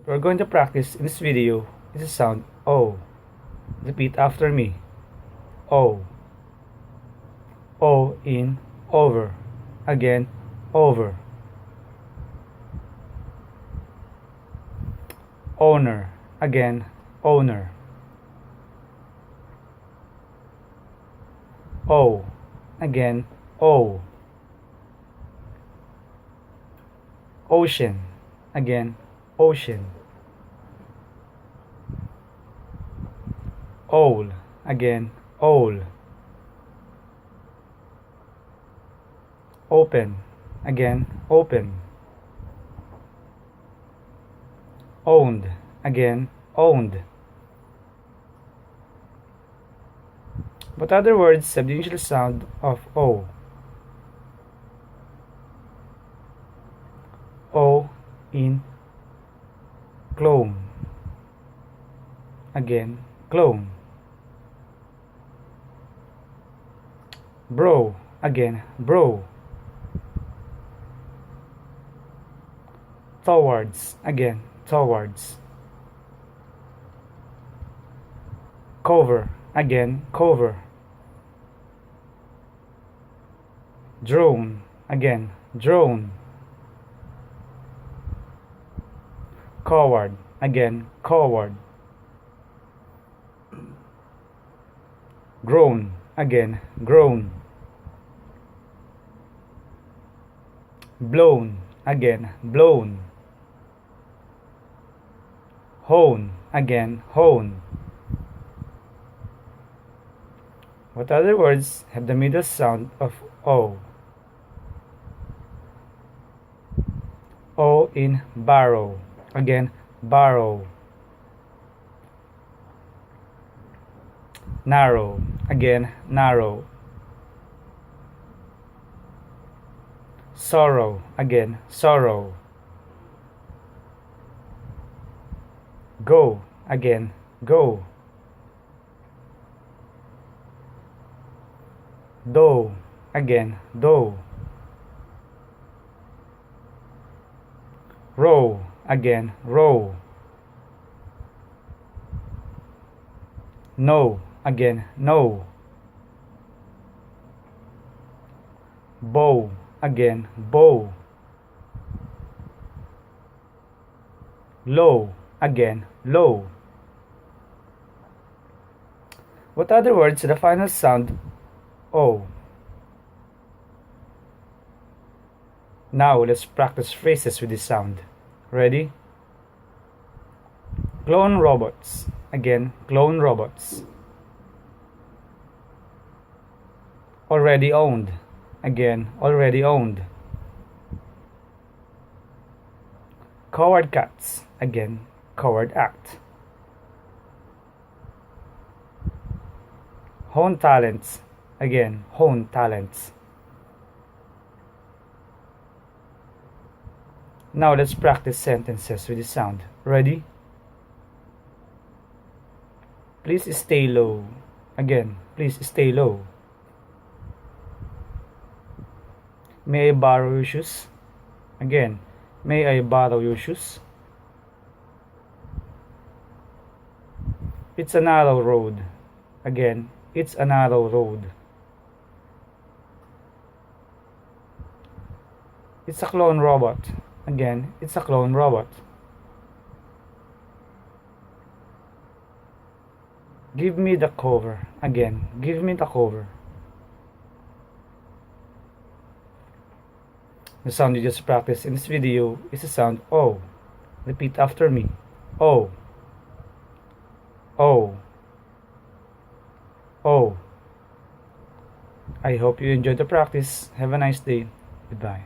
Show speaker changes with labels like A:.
A: We're going to practice in this video is the sound O. Repeat after me. O. O in over. Again, over. Owner. Again, owner. O. Again, O. Ocean. Again, ocean. Owl. Again, owl. Open. Again, open. Owned. Again, owned. What other words have the usual sound of O? O in clone. Again, clone. Bro. Again, bro. Towards. Again, towards. Cover. Again, cover. Drone. Again, drone. Coward. Again, coward. Grown. Again, grown. Blown. Again, blown. Hone. Again, hone. What other words have the middle sound of O? O in barrow. Again, barrow. Narrow. Again, narrow. Sorrow. Again, sorrow. Go. Again, go. Dough. Again, dough. Row. Again, row. No. Again, no. Bow. Again, bow. Low. Again, low. What other words are the final sound O? Now let's practice phrases with this sound. Ready? Clone robots. Again, clone robots. Already owned. Again, already owned. Coward cats. Again, coward act. Hone talents. Again, hone talents. Now let's practice sentences with this sound. Ready? Please stay low. Again, please stay low. May I borrow your shoes? Again, may I borrow your shoes? It's a narrow road. Again, it's a narrow road. It's a clone robot. Again, it's a clone robot. Give me the cover. Again, give me the cover. The sound you just practiced in this video is the sound O. Repeat after me. O. O. O. I hope you enjoyed the practice. Have a nice day. Goodbye.